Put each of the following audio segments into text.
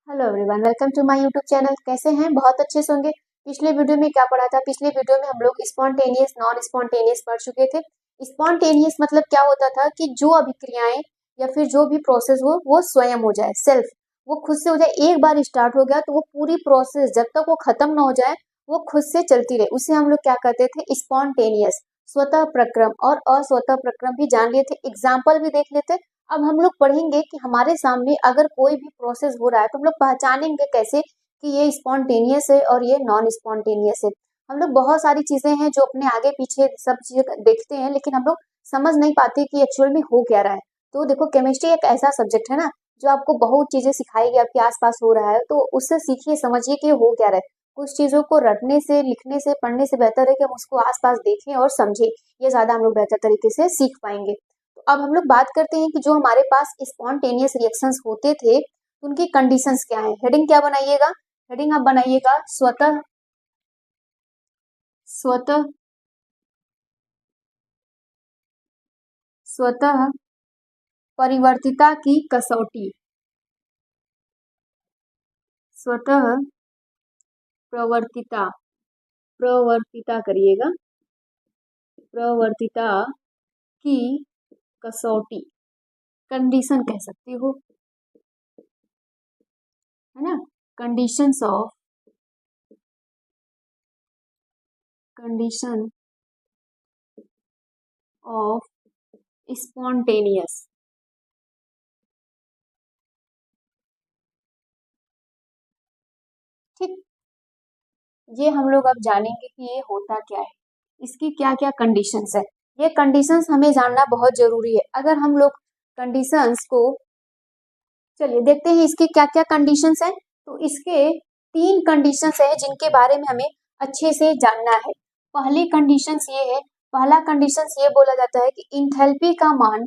Hello everyone, welcome to my YouTube channel. कैसे हैं? बहुत अच्छे से होंगे। पिछले वीडियो में क्या पढ़ा था? पिछले वीडियो में हम लोग स्पॉन्टेनियस नॉन स्पॉन्टेनियस पढ़ चुके थे। स्पॉन्टेनियस मतलब क्या होता था कि जो अभिक्रियाएं या फिर जो भी प्रोसेस हो वो स्वयं हो जाए, सेल्फ, वो खुद से हो जाए। एक बार स्टार्ट हो गया तो वो पूरी प्रोसेस जब तक वो खत्म ना हो जाए वो खुद से चलती रहे, उसे हम लोग क्या कहते थे? स्पॉन्टेनियस। स्वतः प्रक्रम और अस्वतः प्रक्रम भी जान लिए थे, एग्जाम्पल भी देख लेते। अब हम लोग पढ़ेंगे कि हमारे सामने अगर कोई भी प्रोसेस हो रहा है तो हम लोग पहचानेंगे कैसे कि ये स्पॉन्टेनियस है और ये नॉन स्पॉन्टेनियस है। हम लोग बहुत सारी चीजें हैं जो अपने आगे पीछे सब चीजें देखते हैं, लेकिन हम लोग समझ नहीं पाते कि एक्चुअल में हो क्या रहा है। तो देखो, केमिस्ट्री एक ऐसा सब्जेक्ट है ना जो आपको बहुत चीजें सिखाएगी, आपके आसपास हो रहा है तो उससे सीखिए, समझिए कि हो क्या रहा है। कुछ चीजों को रटने से, लिखने से, पढ़ने से बेहतर है कि हम उसको आसपास देखें और समझें। ये ज्यादा हम लोग बेहतर तरीके से सीख पाएंगे। तो अब हम लोग बात करते हैं कि जो हमारे पास स्पॉन्टेनियस रिएक्शंस होते थे उनकी कंडीशंस क्या है। हेडिंग क्या बनाइएगा? हेडिंग आप बनाइएगा स्वतः स्वतः स्वतः परिवर्तिता की कसौटी। स्वतः प्रवर्तिता प्रवर्तिता करिएगा, प्रवर्तिता की कसौटी, कंडीशन कह सकते हो, है ना। Condition of spontaneous. ठीक, ये हम लोग अब जानेंगे कि ये होता क्या है, इसकी क्या क्या कंडीशंस है। ये कंडीशंस हमें जानना बहुत जरूरी है। अगर हम लोग कंडीशंस को, चलिए देखते हैं इसके क्या क्या कंडीशंस हैं। तो इसके तीन कंडीशंस हैं जिनके बारे में हमें अच्छे से जानना है। पहली कंडीशंस ये है, पहला कंडीशंस ये बोला जाता है कि इंथैल्पी का मान,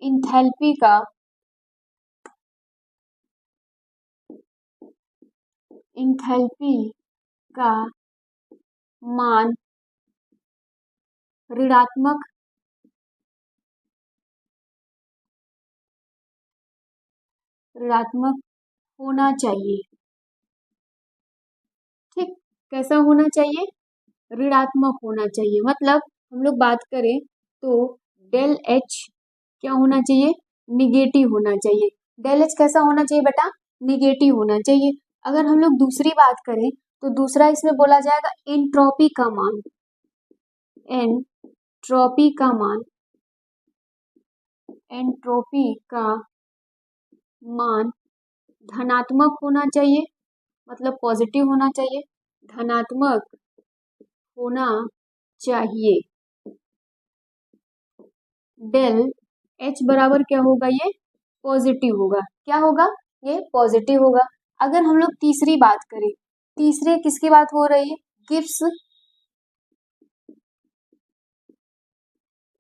इंथैल्पी का इंथैल्पी का मान ऋणात्मक ऋणात्मक होना चाहिए। ठीक, कैसा होना चाहिए? ऋणात्मक होना चाहिए। मतलब हम लोग बात करें तो डेल एच क्या होना चाहिए? निगेटिव होना चाहिए। डेल एच कैसा होना चाहिए बेटा? निगेटिव होना चाहिए। अगर हम लोग दूसरी बात करें तो दूसरा इसमें बोला जाएगा एंट्रोपी का मान। एंट्रोपी का मान, एंट्रोपी का मान धनात्मक होना चाहिए, मतलब पॉजिटिव होना चाहिए, धनात्मक होना चाहिए। डेल एच बराबर क्या होगा? ये पॉजिटिव होगा। क्या होगा? ये पॉजिटिव होगा। अगर हम लोग तीसरी बात करें, तीसरे किसकी बात हो रही है? गिब्स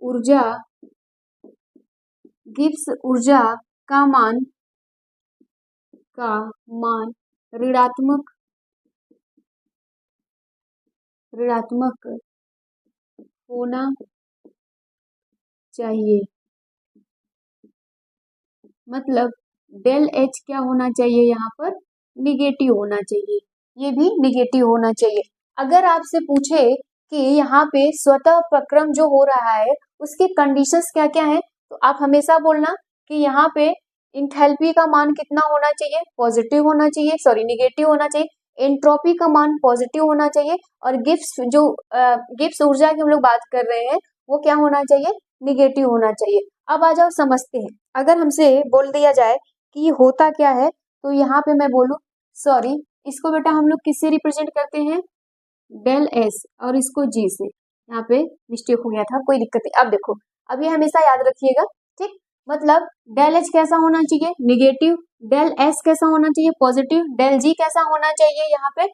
ऊर्जा, गिब्स ऊर्जा का मान, का मान ऋणात्मक ऋणात्मक होना चाहिए। मतलब डेल एच क्या होना चाहिए? यहाँ पर निगेटिव होना चाहिए, ये भी निगेटिव होना चाहिए। अगर आपसे पूछे कि यहाँ पे स्वतः प्रक्रम जो हो रहा है उसके कंडीशंस क्या क्या है, तो आप हमेशा बोलना कि यहाँ पे इंथैल्पी का मान कितना होना चाहिए? पॉजिटिव होना चाहिए, सॉरी निगेटिव होना चाहिए। एंट्रोपी का मान पॉजिटिव होना चाहिए। और गिब्स जो गिब्स ऊर्जा की हम लोग बात कर रहे हैं वो क्या होना चाहिए? निगेटिव होना चाहिए। अब आ जाओ समझते हैं। अगर हमसे बोल दिया जाए कि ये होता क्या है तो यहाँ पे मैं बोलूँ, सॉरी, इसको बेटा हम लोग किससे रिप्रेजेंट करते हैं? डेल एस, और इसको जी से। यहाँ पे मिस्टेक हो गया था, कोई दिक्कत नहीं। अब देखो, अब ये हमेशा याद रखिएगा। ठीक, मतलब डेल एच कैसा होना चाहिए? निगेटिव। डेल एस कैसा होना चाहिए? पॉजिटिव। डेल जी कैसा होना चाहिए? यहाँ पे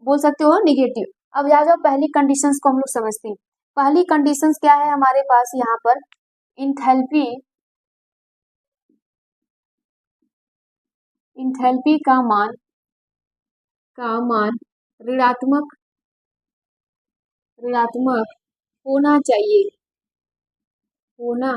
बोल सकते हो निगेटिव। अब आ जाओ पहली कंडीशंस को हम लोग समझते हैं। पहली कंडीशंस क्या है हमारे पास यहाँ पर? इंथैल्पी, इंथैल्पी का मान ऋणात्मक ऋणात्मक होना चाहिए, होना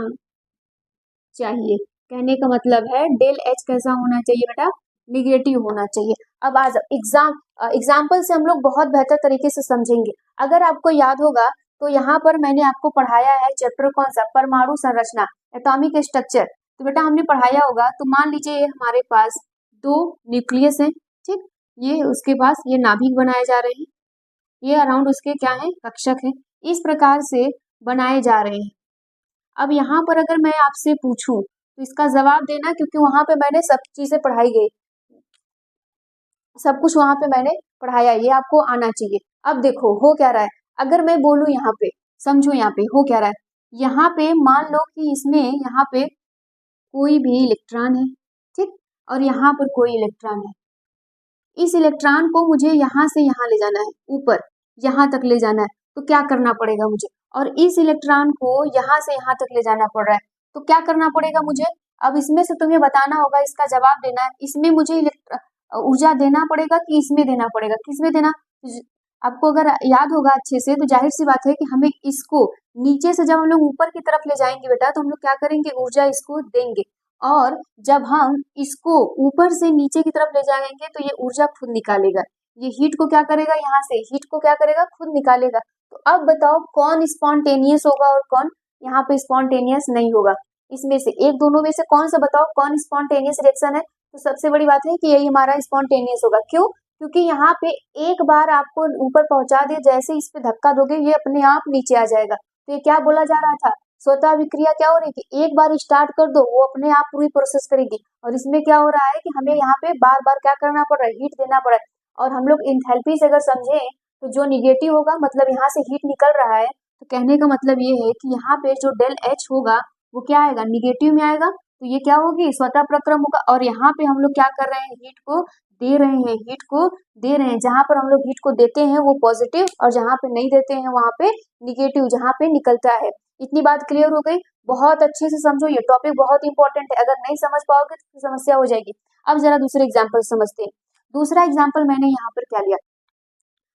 चाहिए। कहने का मतलब है डेल एच कैसा होना चाहिए बेटा? निगेटिव होना चाहिए। अब आज एग्जाम्पल से हम लोग बहुत बेहतर तरीके से समझेंगे। अगर आपको याद होगा तो यहाँ पर मैंने आपको पढ़ाया है चैप्टर कौन सा, परमाणु संरचना, एटॉमिक स्ट्रक्चर। तो बेटा हमने पढ़ाया होगा। तो मान लीजिए ये हमारे पास 2 न्यूक्लियस है, ठीक, ये उसके पास ये नाभिक बनाए जा रहे हैं, ये अराउंड उसके क्या है, कक्षक है, इस प्रकार से बनाए जा रहे हैं। अब यहाँ पर अगर मैं आपसे पूछूं तो इसका जवाब देना, क्योंकि वहां पे मैंने सब चीजें पढ़ाई गई, सब कुछ वहां पे मैंने पढ़ाया, ये आपको आना चाहिए। अब देखो हो क्या रहा है, अगर मैं बोलूं यहाँ पे, समझो यहाँ पे हो क्या रहा है, यहाँ पे मान लो कि इसमें यहाँ पे कोई भी इलेक्ट्रॉन है, ठीक, और यहाँ पर कोई इलेक्ट्रॉन है। इस इलेक्ट्रॉन को मुझे यहाँ से यहाँ ले जाना है, ऊपर यहाँ तक ले जाना है, तो क्या करना पड़ेगा मुझे, और इस इलेक्ट्रॉन को यहाँ से यहाँ तक ले जाना पड़ रहा है, तो क्या करना पड़ेगा मुझे। अब इसमें से तुम्हें बताना होगा, इसका जवाब देना है, इसमें मुझे ऊर्जा देना पड़ेगा कि इसमें देना पड़ेगा, किसमें देना। आपको अगर याद होगा अच्छे से तो जाहिर सी बात है कि हमें इसको नीचे से जब हम लोग ऊपर की तरफ ले जाएंगे बेटा, तो हम लोग क्या करेंगे, ऊर्जा इसको देंगे, और जब हम इसको ऊपर से नीचे की तरफ ले जाएंगे तो ये ऊर्जा खुद निकालेगा, ये हीट को क्या करेगा, यहाँ से हीट को क्या करेगा, खुद निकालेगा। तो अब बताओ कौन स्पॉन्टेनियस होगा और कौन यहाँ पे स्पॉन्टेनियस नहीं होगा, इसमें से एक दोनों में से कौन सा बताओ कौन स्पॉन्टेनियस रिएक्शन है। तो सबसे बड़ी बात है कि यही हमारा स्पॉन्टेनियस होगा। क्यों, क्योंकि यहाँ पे एक बार आपको ऊपर पहुंचा दिया, जैसे इस पे धक्का दोगे ये अपने आप नीचे आ जाएगा। तो ये क्या बोला जा रहा था, स्वतः विक्रिया क्या हो रही है कि एक बार स्टार्ट कर दो वो अपने आप पूरी प्रोसेस करेगी। और इसमें क्या हो रहा है कि हमें यहाँ पे बार बार क्या करना पड़ रहा है, हीट देना पड़ रहा है। और हम लोग एंथैल्पी से अगर समझे तो जो निगेटिव होगा, मतलब यहाँ से हीट निकल रहा है, तो कहने का मतलब ये है कि यहाँ पे जो डेल एच होगा वो क्या आएगा, निगेटिव में आएगा। तो ये क्या होगी, स्वतः प्रक्रम होगा। और यहाँ पे हम लोग क्या कर रहे हैं, हीट को दे रहे हैं, हीट को दे रहे हैं। जहां पर हम लोग हीट को देते हैं वो पॉजिटिव, और जहां पे नहीं देते हैं वहां पे निगेटिव, जहां पे निकलता है। इतनी बात क्लियर हो गई, बहुत अच्छे से समझो, ये टॉपिक बहुत इंपॉर्टेंट है, अगर नहीं समझ पाओगे तो समस्या हो जाएगी। अब जरा दूसरे एग्जाम्पल समझते हैं। दूसरा एग्जाम्पल मैंने यहाँ पर क्या लिया,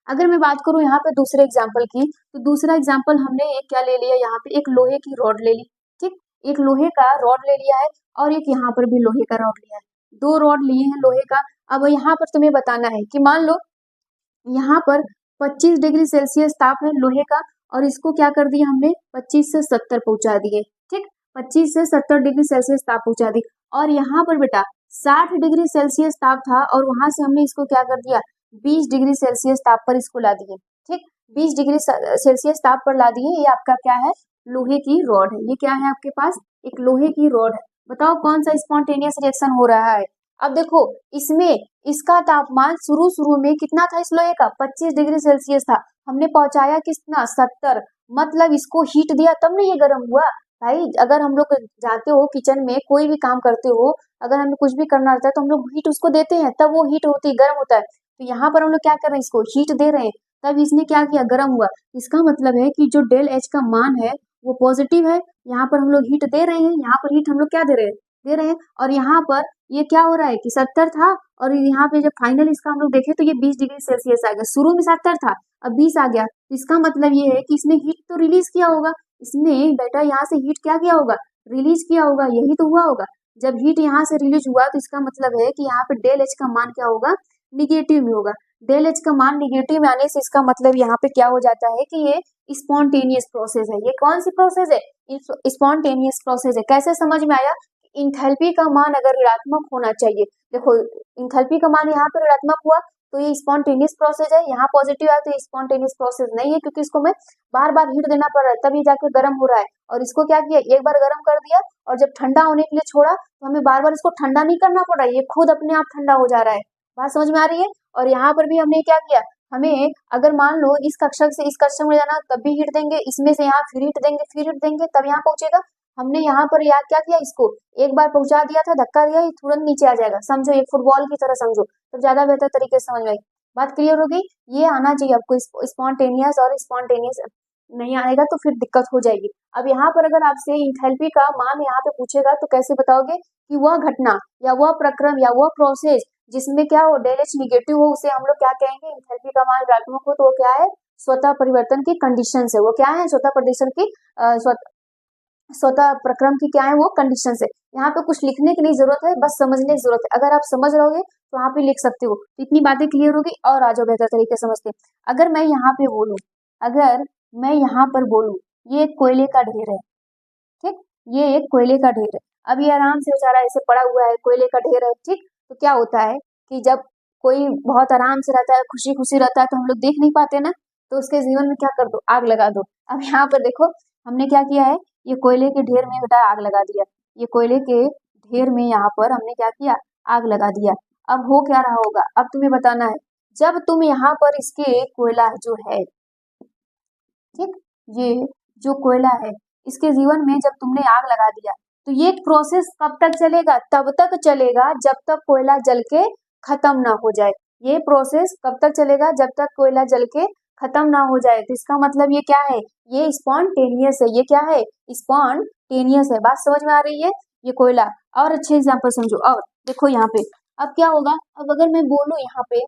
अगर मैं बात करूं यहाँ पे दूसरे एग्जाम्पल की, तो दूसरा एग्जाम्पल हमने एक क्या ले लिया, यहाँ पे एक लोहे की रॉड ले ली, ठीक, एक लोहे का रॉड ले लिया है, और एक यहाँ पर भी लोहे का रॉड लिया है, 2 रॉड लिए हैं लोहे का। अब यहाँ पर तुम्हें बताना है कि मान लो यहाँ पर 25 डिग्री सेल्सियस ताप है लोहे का, और इसको क्या कर दिया हमने 25 से 70 पहुंचा दिए, ठीक, 25 से 70 डिग्री सेल्सियस ताप पहुंचा दी। और यहाँ पर बेटा 60 डिग्री सेल्सियस ताप था, और वहां से हमने इसको क्या कर दिया, 20 डिग्री सेल्सियस ताप पर इसको ला दिए, ठीक, 20 डिग्री सेल्सियस ताप पर ला दिए। ये आपका क्या है, लोहे की रॉड है, ये क्या है आपके पास, एक लोहे की रॉड है। बताओ कौन सा स्पॉन्टेनियस रिएक्शन हो रहा है। अब देखो इसमें इसका तापमान शुरू में कितना था, इस लोहे का 25 डिग्री सेल्सियस था, हमने पहुंचाया कितना 70, मतलब इसको हीट दिया तब नहीं ये गर्म हुआ। भाई अगर हम लोग जाते हो किचन में कोई भी काम करते हो, अगर हमें कुछ भी करना रहता है तो हम लोग हीट उसको देते हैं, तब वो हीट होती है, गर्म होता है। तो यहाँ पर हम लोग क्या कर रहे हैं, इसको हीट दे रहे हैं, तब इसने क्या किया, गर्म हुआ। इसका मतलब है कि जो डेल एच का मान है वो पॉजिटिव है, यहाँ पर हम लोग हीट दे रहे हैं, यहाँ पर हीट हम लोग क्या दे रहे हैं। और यहाँ पर ये क्या हो रहा है कि 70 था, और यहाँ पे जब फाइनल इसका हम लोग देखें तो ये 20 डिग्री सेल्सियस आ गया, शुरू में 70 था अब 20 आ गया। इसका मतलब ये है कि इसने हीट तो रिलीज किया होगा, इसने बेटा यहाँ से हीट क्या किया होगा, रिलीज किया होगा, यही तो हुआ होगा। जब हीट यहाँ से रिलीज हुआ तो इसका मतलब है कि यहाँ पे डेल एच का मान क्या होगा, निगेटिव में होगा। डेल एच का मान निगेटिव में आने से इसका मतलब यहाँ पे क्या हो जाता है कि ये स्पॉन्टेनियस प्रोसेस है। ये कौन सी प्रोसेस है, स्पॉन्टेनियस प्रोसेस है। कैसे समझ में आया, इंथैल्पी का मान अगर ऋणात्मक होना चाहिए, देखो इंथैल्पी का मान यहाँ पे ऋणात्मक हुआ तो ये स्पॉन्टेनियस प्रोसेस है, यहाँ पॉजिटिव आया तो ये स्पॉन्टेनियस प्रोसेस नहीं है, क्योंकि इसको मैं बार बार हीट देना पड़ रहा है तब ये जाकर गर्म हो रहा है। और इसको क्या किया, एक बार गर्म कर दिया और जब ठंडा होने के लिए छोड़ा तो हमें बार बार इसको ठंडा नहीं करना पड़ रहा है, ये खुद अपने आप ठंडा हो जा रहा है। बात समझ में आ रही है। और यहाँ पर भी हमने क्या किया, हमें अगर मान लो इस कक्षक से इस कक्षक में जाना तब भी हीट देंगे, इसमें से यहाँ फिर हीट देंगे तब यहाँ पहुंचेगा। हमने यहाँ पर याद क्या किया, इसको एक बार पहुंचा दिया था, धक्का दिया, ये तुरंत नीचे आ जाएगा। समझो ये फुटबॉल की तरह समझो, तो ज्यादा बेहतर तरीके से समझ में आई। बात क्लियर हो गई। ये आना चाहिए आपको, स्पॉन्टेनियस और स्पॉन्टेनियस नहीं आएगा तो फिर दिक्कत हो जाएगी। अब यहाँ पर अगर आपसे इंथैल्पी का मान यहाँ पे पूछेगा तो कैसे बताओगे कि वह घटना या वह प्रक्रम या वह प्रोसेस जिसमें क्या हो, डेल एच निगेटिव हो, उसे हम लोग क्या कहेंगे, इंथैल्पी का मान ऋणात्मक हो तो वो क्या है, स्वतः परिवर्तन की कंडीशन है। वो क्या है, स्वतः परिवर्तन की स्वतः प्रक्रम की क्या है वो कंडीशन है। यहाँ पे कुछ लिखने की नहीं जरूरत है, बस समझने की जरूरत है। अगर आप समझ रहोगे तो आप ही लिख सकते हो, तो इतनी बातें क्लियर होगी और आ जाओ बेहतर तरीके से समझते। अगर मैं यहाँ पे बोलूँ, अगर मैं यहाँ पर बोलूँ ये एक कोयले का ढेर है, ठीक, ये एक कोयले का ढेर है। अब ये आराम से बेचारा ऐसे पड़ा हुआ है, कोयले का ढेर है, ठीक। तो क्या होता है कि जब कोई बहुत आराम से रहता है, खुशी खुशी रहता है, तो हम लोग देख नहीं पाते ना, तो उसके जीवन में क्या कर दो, आग लगा दो। अब यहाँ पर देखो हमने क्या किया है, ये कोयले के ढेर में बेटा आग लगा दिया। ये कोयले के ढेर में यहाँ पर हमने क्या किया, आग लगा दिया। अब हो क्या रहा होगा, अब तुम्हें बताना है। जब तुम यहाँ पर इसके कोयला जो है, ठीक, ये जो कोयला है इसके जीवन में जब तुमने आग लगा दिया, तो ये प्रोसेस कब तक चलेगा, तब तक चलेगा जब तक कोयला जल के खत्म ना हो जाए। ये प्रोसेस कब तक चलेगा, जब तक कोयला जल के खत्म ना हो जाए। तो इसका मतलब ये क्या है, ये स्पॉन्टेनियस है। ये क्या है, स्पॉन्टेनियस है। बात समझ में आ रही है। ये कोयला, और अच्छे एग्जाम्पल समझो। और देखो यहाँ पे अब क्या होगा, अब अगर मैं बोलूं यहाँ पे,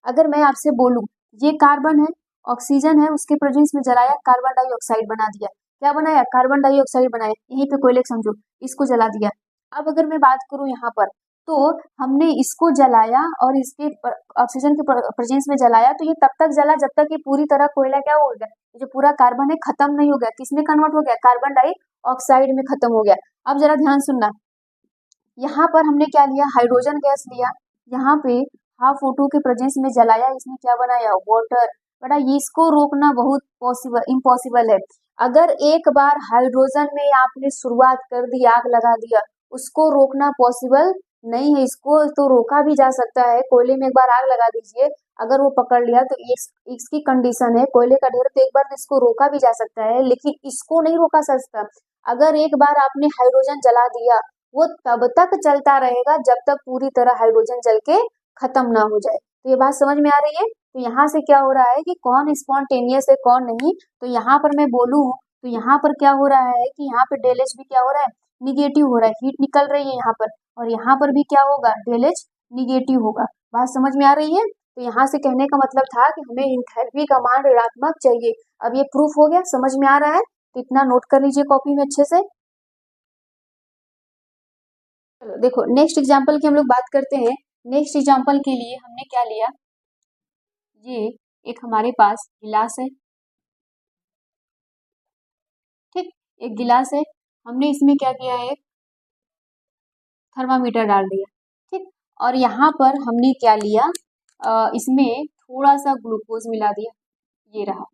अगर मैं आपसे बोलूं ये कार्बन है, ऑक्सीजन है, उसके प्रेजेंस में जलाया, कार्बन डाइऑक्साइड बना दिया। क्या बनाया, कार्बन डाइऑक्साइड बनाया। यहीं पे कोयले समझो, इसको जला दिया। अब अगर मैं बात करूं यहाँ पर, तो हमने इसको जलाया और इसके ऑक्सीजन के प्रेजेंस में जलाया, तो ये तब तक जला जब तक ये पूरी तरह कोयला क्या हो गया, जो पूरा कार्बन है खत्म नहीं हो गया। किसमें कन्वर्ट हो गया, कार्बन डाइऑक्साइड में खत्म हो गया। अब जरा ध्यान सुनना, यहाँ पर हमने क्या लिया, हाइड्रोजन गैस लिया। यहाँ पे हाफ O2 के प्रेजेंस में जलाया, इसमें क्या बनाया, वाटर। बेटा इसको रोकना बहुत इम्पॉसिबल है। अगर एक बार हाइड्रोजन में आपने शुरुआत कर दी, आग लगा दिया, उसको रोकना पॉसिबल नहीं है। इसको तो रोका भी जा सकता है, कोयले में एक बार आग लगा दीजिए, अगर वो पकड़ लिया तो इसकी कंडीशन है कोयले का ढेर, तो एक बार तो इसको रोका भी जा सकता है, लेकिन इसको नहीं रोका जा सकता। अगर एक बार आपने हाइड्रोजन जला दिया, वो तब तक चलता रहेगा जब तक पूरी तरह हाइड्रोजन जल के खत्म ना हो जाए। तो ये बात समझ में आ रही है। तो यहाँ से क्या हो रहा है कि कौन स्पॉन्टेनियस है कौन नहीं। तो यहाँ पर मैं बोलूँ तो यहाँ पर क्या हो रहा है कि यहाँ पे डेल एच भी क्या हो रहा है, निगेटिव हो रहा है, हीट निकल रही है यहाँ पर, और यहाँ पर भी क्या होगा, डेल एच निगेटिव होगा। बात समझ में आ रही है। तो यहाँ से कहने का मतलब था कि हमें एंथैल्पी का मान ऋणात्मक चाहिए। अब ये प्रूफ हो गया, समझ में आ रहा है, तो इतना नोट कर लीजिए कॉपी में अच्छे से। चलो देखो नेक्स्ट एग्जाम्पल की हम लोग बात करते हैं। नेक्स्ट एग्जाम्पल के लिए हमने क्या लिया, ये एक हमारे पास गिलास है, ठीक, एक गिलास है। हमने इसमें क्या किया है, थर्मामीटर डाल दिया, ठीक। और यहाँ पर हमने क्या लिया, इसमें थोड़ा सा ग्लूकोज मिला दिया, ये रहा,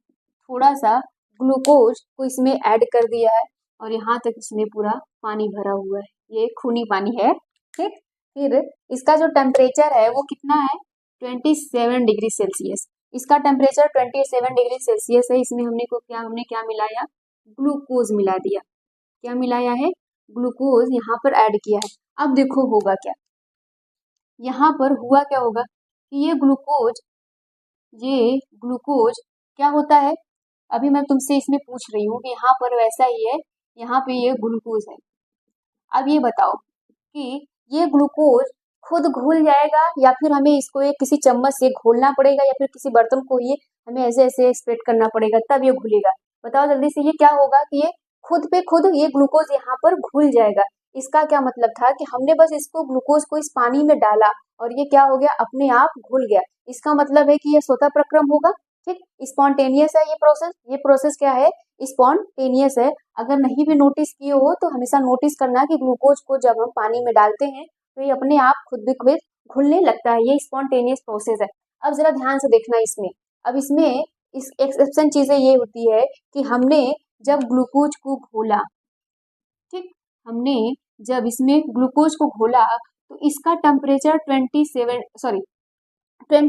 थोड़ा सा ग्लूकोज को इसमें ऐड कर दिया है, और यहाँ तक इसमें पूरा पानी भरा हुआ है, ये खूनी पानी है, ठीक। फिर इसका जो टेम्परेचर है वो कितना है, 27 डिग्री सेल्सियस। इसका टेम्परेचर 27 डिग्री सेल्सियस है। इसमें हमने क्या मिलाया, ग्लूकोज मिला दिया। क्या मिलाया है, ग्लूकोज यहाँ पर ऐड किया है। अब देखो होगा क्या, यहाँ पर हुआ क्या होगा कि ये ग्लूकोज क्या होता है, अभी मैं तुमसे इसमें पूछ रही हूँ कि यहाँ पर वैसा ही है, यहाँ पे ये ग्लूकोज है। अब ये बताओ कि ये ग्लूकोज खुद घुल जाएगा, या फिर हमें इसको एक किसी चम्मच से घोलना पड़ेगा, या फिर किसी बर्तन को ये हमें ऐसे ऐसे स्प्रेड करना पड़ेगा तब ये घुलेगा। बताओ जल्दी से, ये क्या होगा कि ये खुद पे खुद ये ग्लूकोज यहाँ पर घुल जाएगा। इसका क्या मतलब था कि हमने बस इसको ग्लूकोज को इस पानी में डाला और ये क्या हो गया, अपने आप घुल गया। इसका मतलब है कि ये स्वतः प्रक्रम होगा, ठीक, स्पॉन्टेनियस है ये प्रोसेस क्या है, स्पॉन्टेनियस है। अगर नहीं भी नोटिस किए हो तो हमेशा नोटिस करना कि ग्लूकोज को जब हम पानी में डालते हैं तो ये अपने आप खुद ब खुद घुलने लगता है, ये स्पॉन्टेनियस प्रोसेस है। अब जरा ध्यान से देखना इसमें, अब इसमें इस एक्सेप्शन चीजें ये होती है कि हमने जब ग्लूकोज को घोला, ठीक, हमने जब इसमें ग्लूकोज को घोला तो इसका टेम्परेचर 20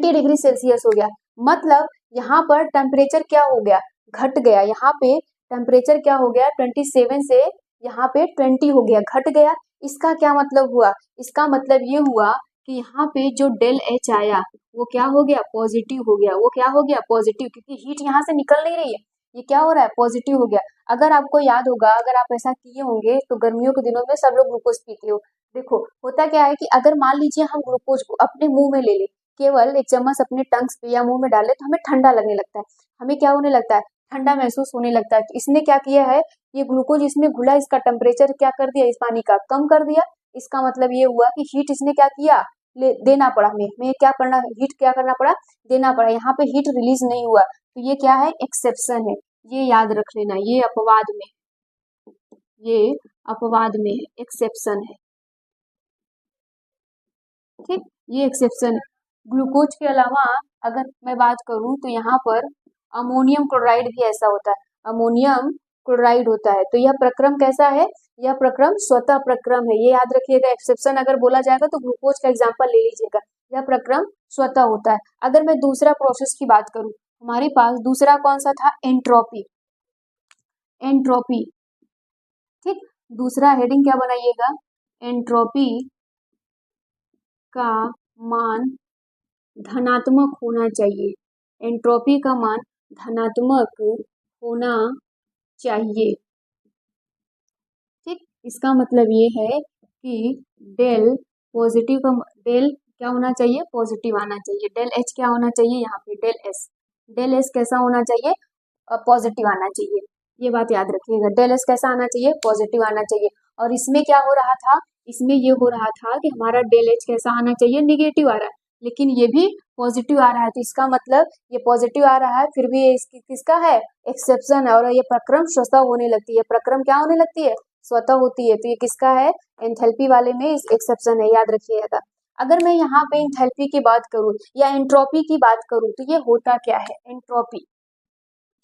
डिग्री सेल्सियस हो गया। मतलब यहाँ पर टेम्परेचर क्या हो गया, घट गया। यहाँ पे टेम्परेचर क्या हो गया, 27 से यहाँ पे 20 हो गया, घट गया। इसका क्या मतलब हुआ, इसका मतलब ये हुआ कि यहाँ पे जो डेल एच आया वो क्या हो गया, पॉजिटिव हो गया। वो क्या हो गया, पॉजिटिव, क्योंकि हीट यहाँ से निकल नहीं रही है, ये क्या हो रहा है, पॉजिटिव हो गया। अगर आपको याद होगा, अगर आप ऐसा किए होंगे तो गर्मियों के दिनों में सब लोग ग्लूकोज पीते हो। देखो होता क्या है कि अगर मान लीजिए हम ग्लूकोज को अपने मुंह में ले लें, केवल एक चम्मच अपने टंग्स पे या मुंह में डाले, तो हमें ठंडा लगने लगता है। हमें क्या होने लगता है, ठंडा महसूस होने लगता है। तो इसने क्या किया है, ये ग्लूकोज इसमें घुला, इसका टेम्परेचर क्या कर दिया, इस पानी का कम कर दिया। इसका मतलब ये हुआ कि हीट इसने क्या किया, देना पड़ा, हमें क्या करना, हीट क्या करना पड़ा, देना पड़ा। यहाँ पे हीट रिलीज नहीं हुआ, तो ये क्या है, एक्सेप्शन है। ये याद रख लेना, ये अपवाद में, ये अपवाद में है, एक्सेप्शन है। ठीक, ये एक्सेप्शन है। ग्लूकोज के अलावा अगर मैं बात करूं तो यहाँ पर अमोनियम क्लोराइड भी ऐसा होता है, अमोनियम क्लोराइड होता है। तो यह प्रक्रम कैसा है, यह प्रक्रम स्वतः प्रक्रम है, ये याद रखिएगा। एक्सेप्शन अगर बोला जाएगा तो ग्लूकोज का एग्जाम्पल ले लीजिएगा, यह प्रक्रम स्वतः होता है। अगर मैं दूसरा प्रोसेस की बात करूं, हमारे पास दूसरा कौन सा था, एंट्रोपी, एंट्रोपी। ठीक, दूसरा हेडिंग क्या बनाइएगा, एंट्रोपी का मान धनात्मक होना चाहिए, एंट्रोपी का मान धनात्मक होना चाहिए। ठीक, इसका मतलब ये है कि डेल पॉजिटिव का, डेल क्या होना चाहिए, पॉजिटिव आना चाहिए। डेल एच क्या होना चाहिए, यहाँ पे डेल एस कैसा होना चाहिए, पॉजिटिव आना चाहिए। ये बात याद रखिएगा, डेल एस कैसा आना चाहिए, पॉजिटिव आना चाहिए। और इसमें क्या हो रहा था, इसमें ये हो रहा था कि हमारा डेल एच कैसा आना चाहिए, निगेटिव आ रहा है, लेकिन ये भी पॉजिटिव आ रहा है। तो इसका मतलब ये पॉजिटिव आ रहा है, फिर भी ये किसका है, एक्सेप्शन है। और ये प्रक्रम स्वतः होने लगती है, प्रक्रम क्या होने लगती है, स्वतः होती है। तो ये किसका है, एंथैल्पी वाले में एक्सेप्शन है, याद रखिएगा। अगर मैं यहाँ पे एंथैल्पी की बात करूँ या एंट्रोपी की बात करूँ तो ये होता क्या है, एंट्रोपी।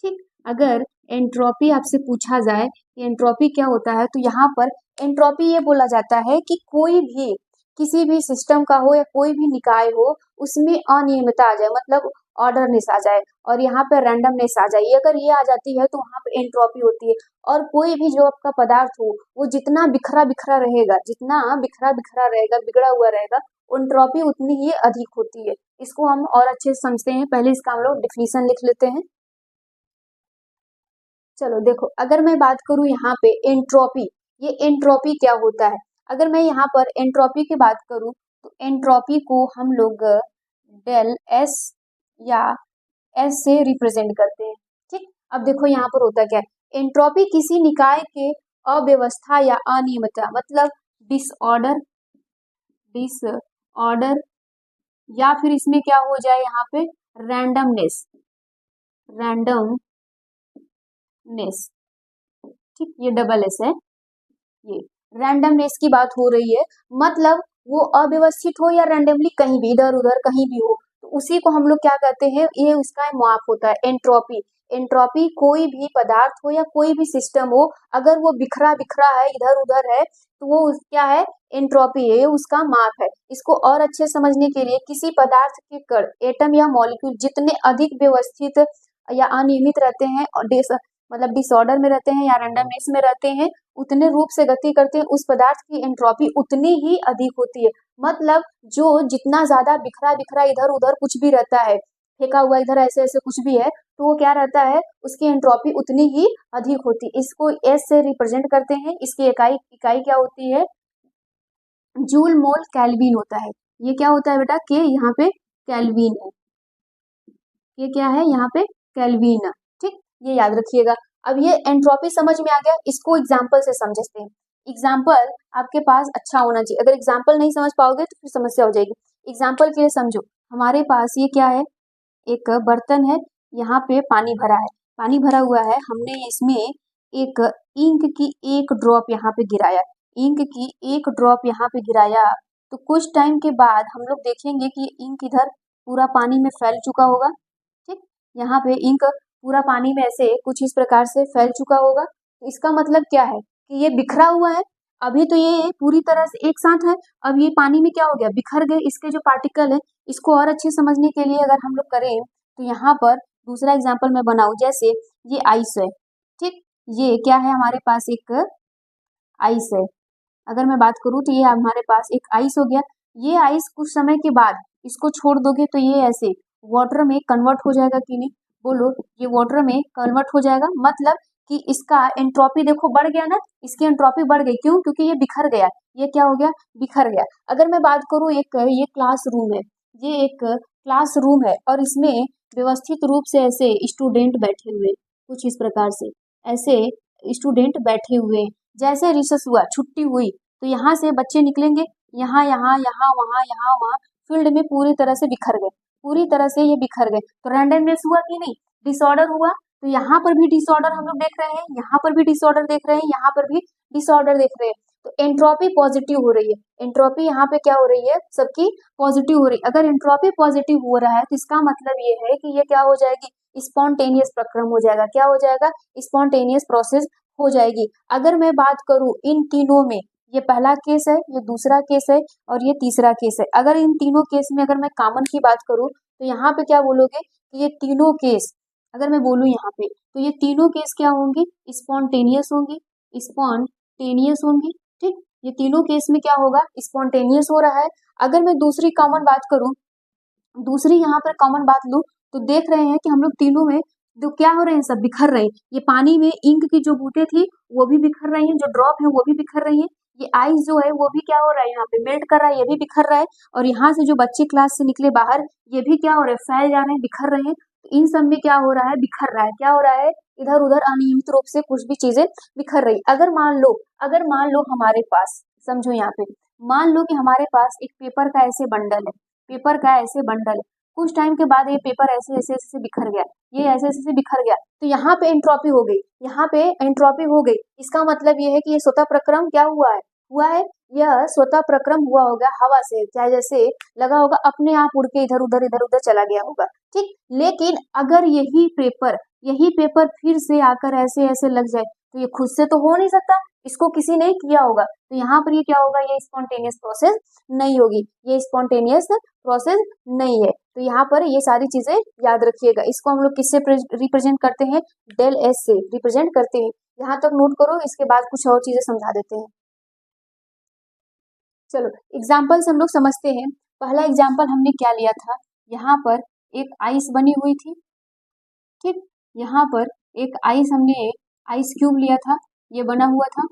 ठीक, अगर एंट्रोपी आपसे पूछा जाए कि एंट्रोपी क्या होता है, तो यहाँ पर एंट्रोपी ये बोला जाता है कि कोई भी, किसी भी सिस्टम का हो या कोई भी निकाय हो, उसमें अनियमितता आ जाए, मतलब ऑर्डरनेस आ जाए, और यहाँ पे रैंडमनेस आ जाए। अगर ये आ जाती है तो वहाँ पे एंट्रोपी होती है। और कोई भी जो आपका पदार्थ हो, वो जितना बिखरा बिखरा रहेगा, जितना बिखरा बिखरा रहेगा, बिगड़ा हुआ रहेगा, एंट्रोपी उतनी ही अधिक होती है। इसको हम और अच्छे से समझते हैं, पहले इसका हम लोग डिफिनीशन लिख लेते हैं। चलो देखो, अगर मैं बात करूं यहाँ पे एंट्रोपी, ये एंट्रोपी क्या होता है। अगर मैं यहाँ पर एंट्रोपी की बात करूं तो एंट्रोपी को हम लोग डेल एस या एस से रिप्रेजेंट करते हैं। ठीक, अब देखो यहाँ पर होता क्या है, एंट्रोपी किसी निकाय के अव्यवस्था या अनियमितता, मतलब डिसऑर्डर, डिसऑर्डर, या फिर इसमें क्या हो जाए, यहाँ पे रैंडमनेस, रैंडमनेस। ठीक, ये डबल एस है, ये रैंडमनेस की बात हो रही है, मतलब वो अव्यवस्थित हो या रैंडमली कहीं भी, इधर उधर कहीं भी हो, तो उसी को हम लोग क्या कहते हैं, ये उसका माप होता है एंट्रोपी। एंट्रोपी कोई भी पदार्थ हो या कोई भी सिस्टम हो, अगर वो बिखरा बिखरा है, इधर उधर है, तो वो क्या है, एंट्रोपी है, उसका माप है। इसको और अच्छे समझने के लिए, किसी पदार्थ के कण, एटम या मॉलिक्यूल जितने अधिक व्यवस्थित या अनियमित रहते हैं, और मतलब डिसऑर्डर में रहते हैं या रैंडमनेस में रहते हैं, उतने रूप से गति करते हैं, उस पदार्थ की एंट्रोपी उतनी ही अधिक होती है। मतलब जो जितना ज्यादा बिखरा बिखरा इधर उधर कुछ भी रहता है, फेंका हुआ इधर ऐसे ऐसे कुछ भी है, तो वो क्या रहता है, उसकी एंट्रोपी उतनी ही अधिक होती है। इसको एस से रिप्रेजेंट करते हैं। इसकी इकाई इकाई क्या होती है, जूल मोल केल्विन होता है। ये क्या होता है बेटा, के यहाँ पे केल्विन है, ये क्या है, यहाँ पे केल्विन है। ठीक, ये याद रखिएगा। अब ये एंट्रोपी समझ में आ गया, इसको एग्जाम्पल से समझते हैं। एग्जाम्पल आपके पास अच्छा होना चाहिए, अगर एग्जाम्पल नहीं समझ पाओगे तो फिर समस्या हो जाएगी। एग्जाम्पल के लिए समझो, हमारे पास ये क्या है, एक बर्तन है, यहाँ पे पानी भरा है, पानी भरा हुआ है, हमने इसमें एक इंक की एक ड्रॉप यहाँ पे गिराया, इंक की एक ड्रॉप यहाँ पे गिराया, तो कुछ टाइम के बाद हम लोग देखेंगे कि इंक इधर पूरा पानी में फैल चुका होगा। ठीक, यहाँ पे इंक पूरा पानी में ऐसे कुछ इस प्रकार से फैल चुका होगा। तो इसका मतलब क्या है कि ये बिखरा हुआ है, अभी तो ये पूरी तरह से एक साथ है, अब ये पानी में क्या हो गया, बिखर गए इसके जो पार्टिकल है। इसको और अच्छे समझने के लिए अगर हम लोग करें तो यहाँ पर दूसरा एग्जाम्पल मैं बनाऊं, जैसे ये आइस है। ठीक, ये क्या है, हमारे पास एक आइस है। अगर मैं बात करूं तो ये हमारे पास एक आइस हो गया। ये आइस कुछ समय के बाद इसको छोड़ दोगे तो ये ऐसे वाटर में कन्वर्ट हो जाएगा कि नहीं, बोलो, ये वाटर में कन्वर्ट हो जाएगा, मतलब कि इसका एंट्रोपी देखो बढ़ गया ना, इसकी एंट्रोपी बढ़ गई, क्यों, क्योंकि ये बिखर गया, ये क्या हो गया, बिखर गया। अगर मैं बात करूं, एक ये क्लासरूम है, ये एक क्लासरूम है, और इसमें व्यवस्थित रूप से ऐसे स्टूडेंट बैठे हुए, कुछ इस प्रकार से ऐसे स्टूडेंट बैठे हुए हैं। जैसे रिसेस हुआ, छुट्टी हुई, तो यहाँ से बच्चे निकलेंगे, यहाँ यहाँ यहाँ वहाँ फील्ड में पूरी तरह से बिखर गए, पूरी तरह से ये बिखर गए। तो रैंडमनेस हुआ कि नहीं, डिसऑर्डर हुआ। तो यहाँ पर भी डिसऑर्डर हम लोग देख रहे हैं, यहाँ पर भी डिसऑर्डर देख रहे हैं, यहाँ पर भी डिसऑर्डर देख रहे हैं। तो एंट्रोपी पॉजिटिव हो रही है, एंट्रोपी यहाँ पे क्या हो रही है, सबकी पॉजिटिव हो रही है। अगर एंट्रोपी पॉजिटिव हो रहा है तो इसका मतलब ये है कि ये क्या हो जाएगी, स्पॉन्टेनियस प्रक्रम हो जाएगा। क्या हो जाएगा, स्पॉन्टेनियस प्रोसेस हो जाएगी। अगर मैं बात करूं इन तीनों में, ये पहला केस है, ये दूसरा केस है और ये तीसरा केस है। अगर इन तीनों केस में अगर मैं कॉमन की बात करूं तो यहाँ पे क्या बोलोगे कि ये तीनों केस, अगर मैं बोलूं यहाँ पे, तो ये तीनों केस क्या होंगी, स्पॉन्टेनियस होंगी, स्पॉन्टेनियस होंगी। ठीक, ये तीनों केस में क्या होगा, स्पॉन्टेनियस हो रहा है। अगर मैं दूसरी कॉमन बात करूं, दूसरी यहाँ पर कॉमन बात लूं, तो देख रहे हैं कि हम लोग तीनों में जो क्या हो रहे हैं, सब बिखर रहे हैं। ये पानी में इंक की जो बूटे थी वो भी बिखर रही हैं, जो ड्रॉप है वो भी बिखर रही हैं। ये आइस जो है वो भी क्या हो रहा है, यहाँ पे मेल्ट कर रहा है, ये भी बिखर रहा है। और यहाँ से जो बच्चे क्लास से निकले बाहर, ये भी क्या हो रहे हैं, फैल जा रहे हैं, बिखर रहे हैं। तो इन सब में क्या हो रहा है, बिखर रहा है। क्या हो रहा है, इधर उधर अनियमित रूप से कुछ भी चीजें बिखर रही। अगर मान लो हमारे पास, समझो यहाँ पे, मान लो कि हमारे पास एक पेपर का ऐसे बंडल है, पेपर का ऐसे बंडल है। कुछ टाइम के बाद ये पेपर ऐसे ऐसे ऐसे बिखर गया, ये ऐसे ऐसे बिखर गया, तो यहाँ पे एंट्रोपी हो गई, यहाँ पे एंट्रोपी हो गई। इसका मतलब ये है कि ये स्वतः प्रक्रम क्या हुआ है, यह स्वतः प्रक्रम हुआ होगा हवा से, चाहे जैसे लगा होगा अपने आप उड़ के इधर उधर चला गया होगा। ठीक, लेकिन अगर यही पेपर फिर से आकर ऐसे ऐसे लग जाए तो ये खुद से तो हो नहीं सकता, इसको किसी ने किया होगा। तो यहाँ पर ये क्या होगा, ये स्पॉन्टेनियस प्रोसेस नहीं होगी, ये स्पॉन्टेनियस प्रोसेस नहीं है। तो यहाँ पर ये सारी चीजें याद रखिएगा। इसको हम लोग किससे रिप्रेजेंट करते हैं, डेल एस से रिप्रेजेंट करते हैं। यहाँ तक नोट करो, इसके बाद कुछ और चीजें समझा देते हैं। चलो एग्जाम्पल्स हम लोग समझते हैं। पहला एग्जाम्पल हमने क्या लिया था, यहाँ पर एक आइस बनी हुई थी। ठीक, यहाँ पर एक आइस, हमने आइस क्यूब लिया था, ये बना हुआ था।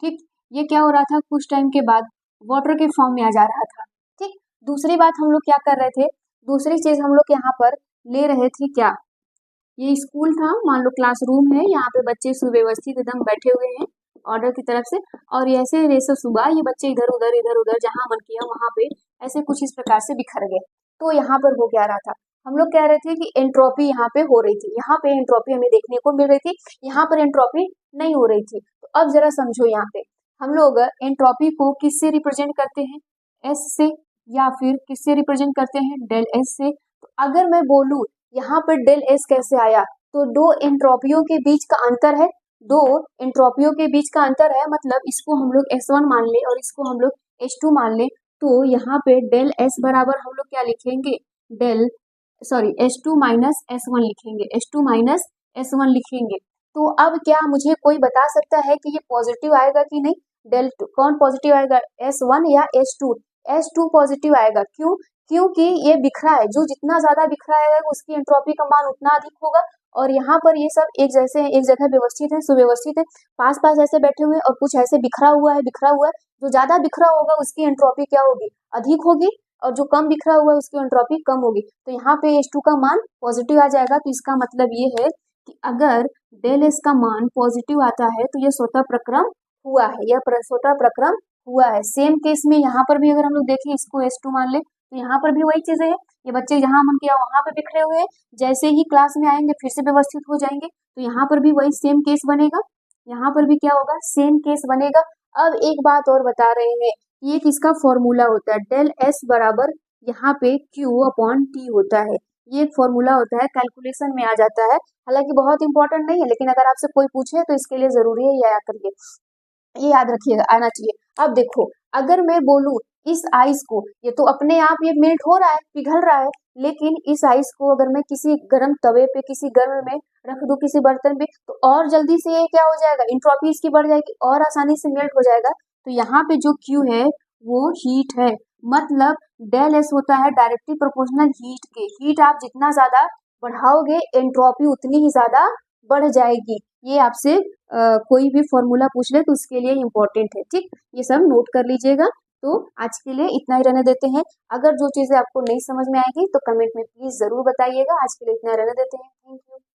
ठीक, ये क्या हो रहा था, कुछ टाइम के बाद वाटर के फॉर्म में आ जा रहा था। ठीक, दूसरी बात हम लोग क्या कर रहे थे, दूसरी चीज हम लोग यहाँ पर ले रहे थे क्या, ये स्कूल था, मान लो क्लासरूम है, यहाँ पे बच्चे सुव्यवस्थित एकदम बैठे हुए हैं ऑर्डर की तरफ से, और ये ऐसे रेसे सुबह ये बच्चे इधर उधर जहाँ मन किया वहां पे ऐसे कुछ इस प्रकार से बिखर गए। तो यहाँ पर हो क्या रहा था, हम लोग कह रहे थे कि एंट्रोपी यहाँ पे हो रही थी, यहाँ पे एंट्रोपी हमें देखने को मिल रही थी, यहाँ पर एंट्रोपी नहीं हो रही थी। तो अब जरा समझो, यहाँ पे हम लोग एंट्रोपी को किससे रिप्रेजेंट करते हैं, एस से, या फिर किससे रिप्रेजेंट करते हैं, डेल एस से। तो अगर मैं बोलूं यहाँ पर डेल एस कैसे आया, तो दो एंट्रोपियों के बीच का अंतर है, दो एंट्रोपियों के बीच का अंतर है, मतलब इसको हम लोग S1 मान ले और इसको हम लोग S2 मान ले। तो यहाँ पे डेल S बराबर हम लोग क्या लिखेंगे, S2 माइनस S1 लिखेंगे, S2 माइनस S1 लिखेंगे। तो अब क्या मुझे कोई बता सकता है कि ये पॉजिटिव आएगा कि नहीं, डेल कौन पॉजिटिव आएगा, S1 या S2, S2 पॉजिटिव आएगा। क्यों, क्योंकि ये बिखरा है, जो जितना ज्यादा बिखरा है उसकी एंट्रोपी का मान उतना अधिक होगा। और यहाँ पर ये सब एक जैसे एक जगह व्यवस्थित है, सुव्यवस्थित है, पास पास ऐसे बैठे हुए, और कुछ ऐसे बिखरा हुआ है। जो ज्यादा बिखरा होगा उसकी एंट्रोपी क्या होगी, अधिक होगी, और जो कम बिखरा हुआ है उसकी एंट्रोपी कम होगी। तो यहाँ पे H2 का मान पॉजिटिव आ जाएगा। तो इसका मतलब ये है कि अगर डेल एस का मान पॉजिटिव आता है तो यह स्वतः प्रक्रम हुआ है, यह स्वतः प्रक्रम हुआ है। सेम केस में यहाँ पर भी अगर हम लोग देखें, इसको S2 मान ले, तो यहाँ पर भी वही चीजें है, ये बच्चे जहां मन किया वहां पे बिखरे हुए हैं, जैसे ही क्लास में आएंगे फिर से व्यवस्थित हो जाएंगे। तो यहाँ पर भी वही सेम केस बनेगा, यहाँ पर भी क्या होगा, सेम केस बनेगा। अब एक बात और बता रहे हैं, ये किसका फॉर्मूला होता है, डेल एस बराबर यहाँ पे Q/T होता है। ये एक फॉर्मूला होता है, कैलकुलेशन में आ जाता है, हालांकि बहुत इंपॉर्टेंट नहीं है, लेकिन अगर आपसे कोई पूछे तो इसके लिए जरूरी है याद करिए, ये याद रखिएगा, आना चाहिए। अब देखो, अगर मैं बोलूं इस आइस को, ये तो अपने आप ये मेल्ट हो रहा है, पिघल रहा है, लेकिन इस आइस को अगर मैं किसी गर्म तवे पे, किसी गर्म में रख दूं, किसी बर्तन पे, तो और जल्दी से ये क्या हो जाएगा, एंट्रोपी इसकी बढ़ जाएगी और आसानी से मेल्ट हो जाएगा। तो यहाँ पे जो Q है वो हीट है, मतलब डेल एस होता है डायरेक्टली प्रोपोर्शनल हीट के। हीट आप जितना ज्यादा बढ़ाओगे एंट्रोपी उतनी ही ज्यादा बढ़ जाएगी। ये आपसे कोई भी फॉर्मूला पूछ ले तो उसके लिए इम्पोर्टेंट है। ठीक, ये सब नोट कर लीजिएगा। तो आज के लिए इतना ही रहने देते हैं। अगर जो चीजें आपको नहीं समझ में आएगी तो कमेंट में प्लीज जरूर बताइएगा। आज के लिए इतना रहने देते हैं। Thank you.